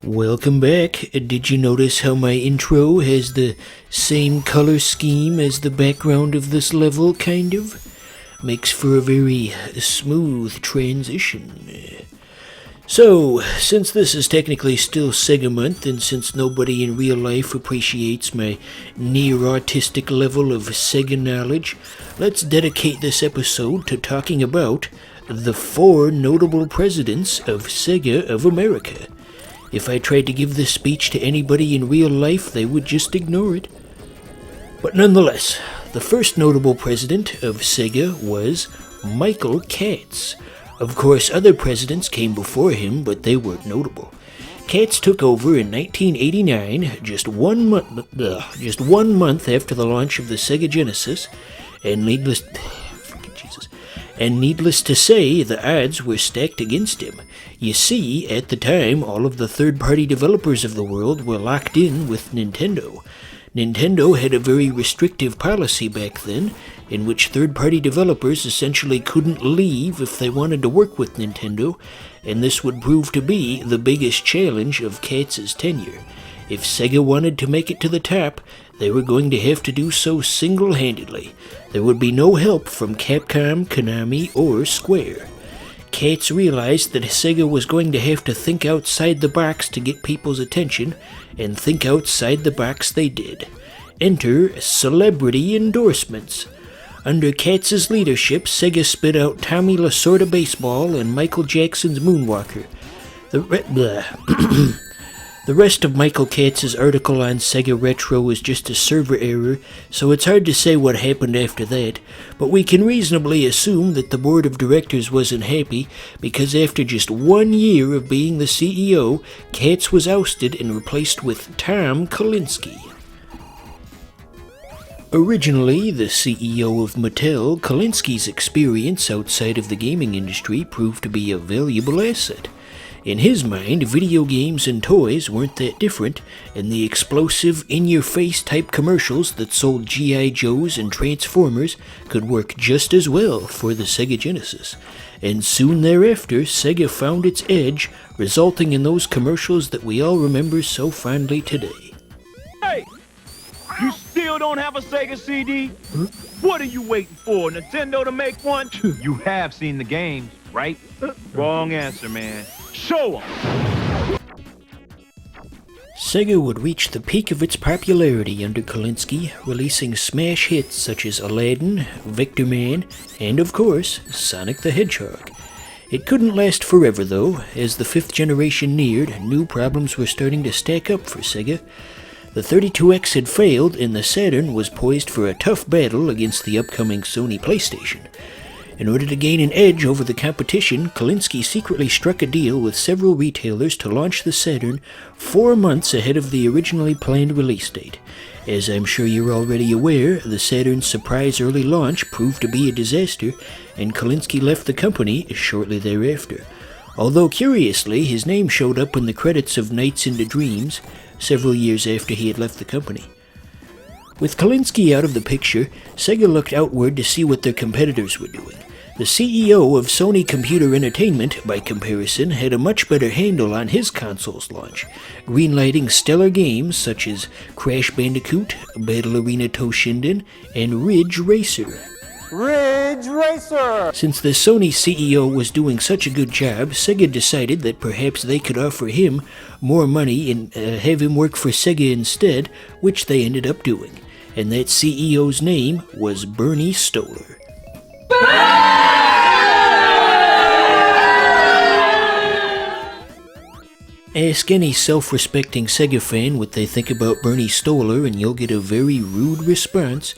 Welcome back. Did you notice how my intro has the same color scheme as the background of this level, kind of? Makes for a very smooth transition. So, since this is technically still Sega Month, and since nobody in real life appreciates my near-autistic level of Sega knowledge, let's dedicate this episode to talking about the 4 notable presidents of Sega of America. If I tried to give this speech to anybody in real life, they would just ignore it. But nonetheless, the first notable president of Sega was Michael Katz. Of course, other presidents came before him, but they weren't notable. Katz took over in 1989, just one month after the launch of the Sega Genesis, and needless to say, the odds were stacked against him. You see, at the time, all of the third-party developers of the world were locked in with Nintendo. Nintendo had a very restrictive policy back then, in which third-party developers essentially couldn't leave if they wanted to work with Nintendo, and this would prove to be the biggest challenge of Katz's tenure. If Sega wanted to make it to the top, they were going to have to do so single-handedly. There would be no help from Capcom, Konami, or Square. Katz realized that Sega was going to have to think outside the box to get people's attention, and think outside the box they did. Enter celebrity endorsements. Under Katz's leadership, Sega spit out Tommy Lasorda Baseball and Michael Jackson's Moonwalker. The rest of Michael Katz's article on Sega Retro was just a server error, so it's hard to say what happened after that, but we can reasonably assume that the board of directors wasn't happy, because after just 1 year of being the CEO, Katz was ousted and replaced with Tom Kalinske. Originally the CEO of Mattel, Kalinsky's experience outside of the gaming industry proved to be a valuable asset. In his mind, video games and toys weren't that different, and the explosive, in-your-face type commercials that sold G.I. Joes and Transformers could work just as well for the Sega Genesis. And soon thereafter, Sega found its edge, resulting in those commercials that we all remember so fondly today. Hey! You still don't have a Sega CD? Huh? What are you waiting for, Nintendo to make one? You have seen the games, right? Wrong answer, man. Show 'em! Sega would reach the peak of its popularity under Kalinske, releasing smash hits such as Aladdin, Vector Man, and of course, Sonic the Hedgehog. It couldn't last forever though. As the 5th generation neared, new problems were starting to stack up for Sega. The 32X had failed, and the Saturn was poised for a tough battle against the upcoming Sony PlayStation. In order to gain an edge over the competition, Kalinske secretly struck a deal with several retailers to launch the Saturn 4 months ahead of the originally planned release date. As I'm sure you're already aware, the Saturn's surprise early launch proved to be a disaster, and Kalinske left the company shortly thereafter. Although curiously, his name showed up in the credits of Nights into Dreams several years after he had left the company. With Kalinske out of the picture, Sega looked outward to see what their competitors were doing. The CEO of Sony Computer Entertainment, by comparison, had a much better handle on his console's launch, greenlighting stellar games such as Crash Bandicoot, Battle Arena Toshinden, and Ridge Racer. Ridge Racer! Since the Sony CEO was doing such a good job, Sega decided that perhaps they could offer him more money and have him work for Sega instead, which they ended up doing. And that CEO's name was Bernie Stolar. Ask any self-respecting Sega fan what they think about Bernie Stolar and you'll get a very rude response.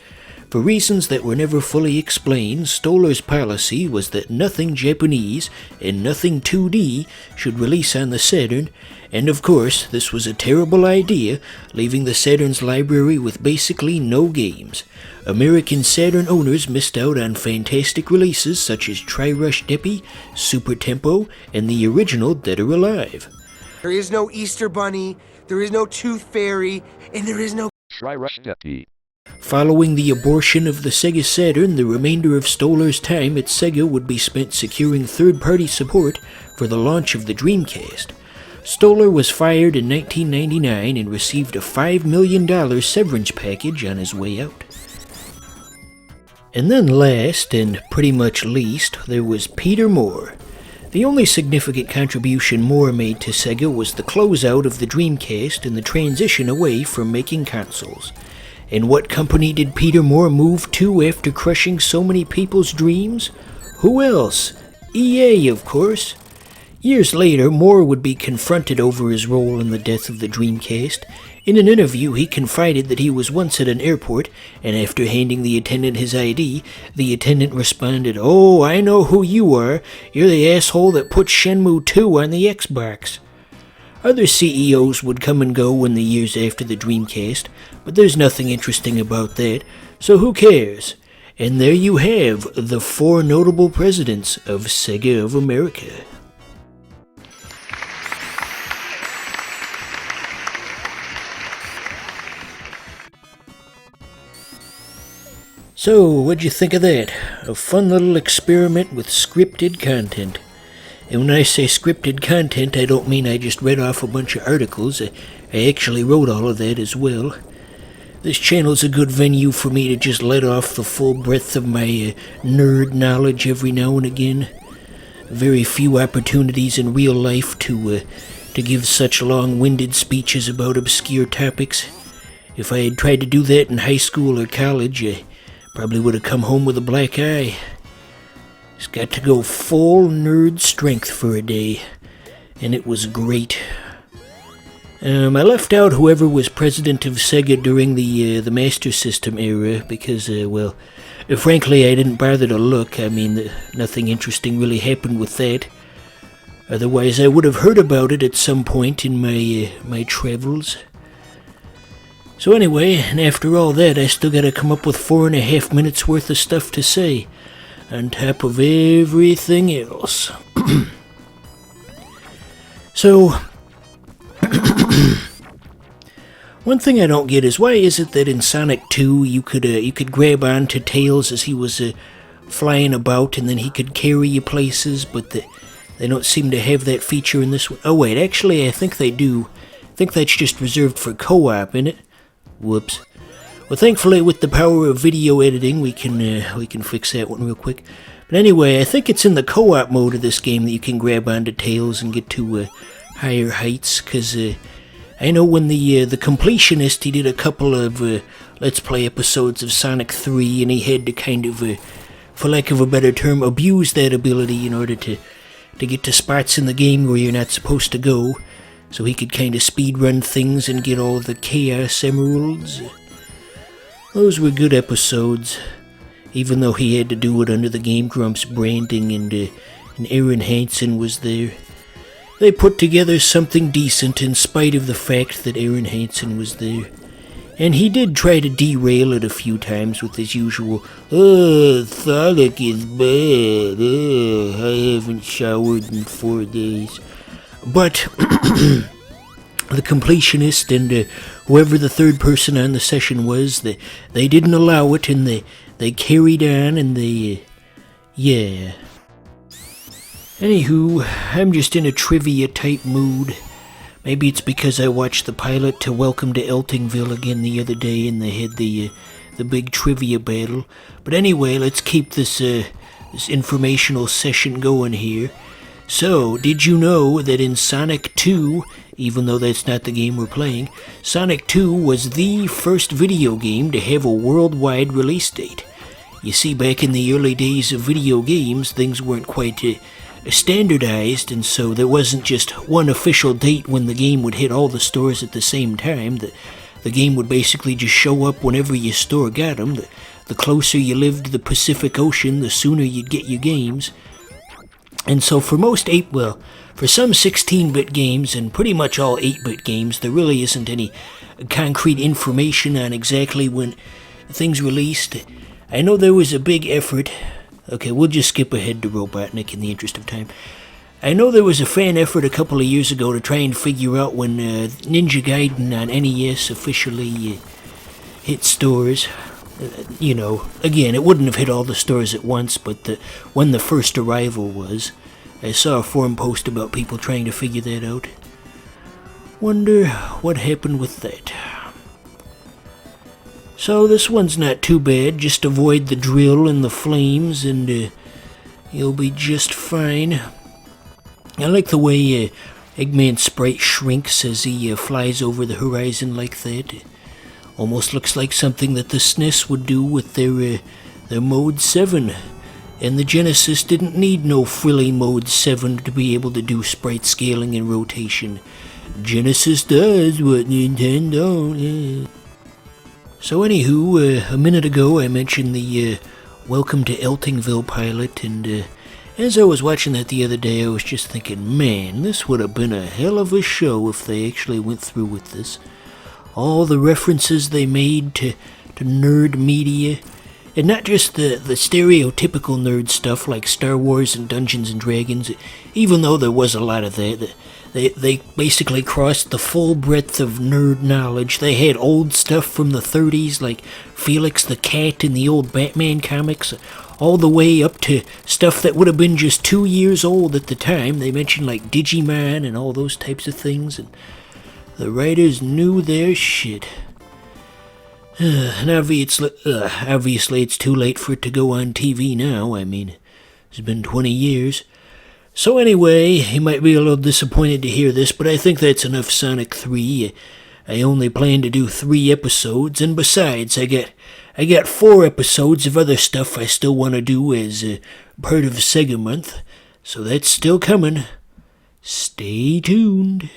For reasons that were never fully explained, Stolar's policy was that nothing Japanese and nothing 2D should release on the Saturn, and of course this was a terrible idea, leaving the Saturn's library with basically no games. American Saturn owners missed out on fantastic releases such as Tri-Rush Deppy, Super Tempo, and the original Dead or Alive. There is no Easter Bunny, there is no Tooth Fairy, and there is no Tri-Rush Deppy. Following the abortion of the Sega Saturn, the remainder of Stolar's time at Sega would be spent securing third-party support for the launch of the Dreamcast. Stoller was fired in 1999 and received a $5 million severance package on his way out. And then last, and pretty much least, there was Peter Moore. The only significant contribution Moore made to Sega was the closeout of the Dreamcast and the transition away from making consoles. And what company did Peter Moore move to after crushing so many people's dreams? Who else? EA, of course. Years later, Moore would be confronted over his role in the death of the Dreamcast. In an interview, he confided that he was once at an airport, and after handing the attendant his ID, the attendant responded, "Oh, I know who you are. You're the asshole that put Shenmue 2 on the Xbox." Other CEOs would come and go in the years after the Dreamcast, but there's nothing interesting about that, so who cares? And there you have the 4 notable presidents of Sega of America. So, what'd you think of that? A fun little experiment with scripted content. And when I say scripted content, I don't mean I just read off a bunch of articles. I actually wrote all of that as well. This channel's a good venue for me to just let off the full breadth of my nerd knowledge every now and again. Very few opportunities in real life to give such long-winded speeches about obscure topics. If I had tried to do that in high school or college, I probably would have come home with a black eye. Just got to go full nerd strength for a day, and it was great. I left out whoever was president of Sega during the Master System era because, well, frankly, I didn't bother to look. I mean, nothing interesting really happened with that. Otherwise, I would have heard about it at some point in my travels. So anyway, and after all that, I still gotta come up with 4.5 minutes worth of stuff to say, on top of everything else. So, one thing I don't get is why is it that in Sonic 2 you could grab onto Tails as he was flying about and then he could carry you places, but they don't seem to have that feature in this one. Oh wait, actually I think they do. I think that's just reserved for co-op, isn't it? Whoops. Well, thankfully, with the power of video editing, we can fix that one real quick. But anyway, I think it's in the co-op mode of this game that you can grab onto Tails and get to higher heights. Because I know when the completionist, he did a couple of Let's Play episodes of Sonic 3, and he had to kind of, for lack of a better term, abuse that ability in order to get to spots in the game where you're not supposed to go. So he could kind of speedrun things and get all the Chaos Emeralds. Those were good episodes, even though he had to do it under the Game Grumps branding and Aaron Hansen was there. They put together something decent in spite of the fact that Aaron Hansen was there. And he did try to derail it a few times with his usual, Sonic is bad, I haven't showered in 4 days. But the completionist and whoever the third person on the session was, they didn't allow it, and they carried on, and yeah. Anywho, I'm just in a trivia-type mood. Maybe it's because I watched the pilot to Welcome to Eltingville again the other day, and they had the big trivia battle. But anyway, let's keep this informational session going here. So, did you know that in Sonic 2, even though that's not the game we're playing, Sonic 2 was the first video game to have a worldwide release date? You see, back in the early days of video games, things weren't quite standardized, and so there wasn't just one official date when the game would hit all the stores at the same time. The game would basically just show up whenever your store got them. The closer you lived to the Pacific Ocean, the sooner you'd get your games. And so for some 16-bit games and pretty much all 8-bit games, there really isn't any concrete information on exactly when things released. I know there was a big effort. Okay, we'll just skip ahead to Robotnik in the interest of time. I know there was a fan effort a couple of years ago to try and figure out when Ninja Gaiden on NES officially hit stores. Again, it wouldn't have hit all the stores at once, but when the first arrival was. I saw a forum post about people trying to figure that out. Wonder what happened with that. So this one's not too bad. Just avoid the drill and the flames and you'll be just fine. I like the way Eggman's sprite shrinks as he flies over the horizon like that. Almost looks like something that the SNES would do with their Mode 7. And the Genesis didn't need no frilly Mode 7 to be able to do sprite scaling and rotation. Genesis does what Nintendo. So anywho, a minute ago I mentioned the Welcome to Eltingville pilot, and as I was watching that the other day, I was just thinking, man, this would have been a hell of a show if they actually went through with this. All the references they made to nerd media, and not just the stereotypical nerd stuff like Star Wars and Dungeons and Dragons, even though there was a lot of that. They basically crossed the full breadth of nerd knowledge. They had old stuff from the 30s like Felix the Cat in the old Batman comics, all the way up to stuff that would have been just 2 years old at the time. They mentioned like Digimon and all those types of things, and the writers knew their shit. And obviously it's too late for it to go on TV now. I mean, it's been 20 years. So anyway, you might be a little disappointed to hear this, but I think that's enough Sonic 3. I only plan to do 3 episodes, and besides, I got 4 episodes of other stuff I still want to do as part of Sega Month, so that's still coming. Stay tuned.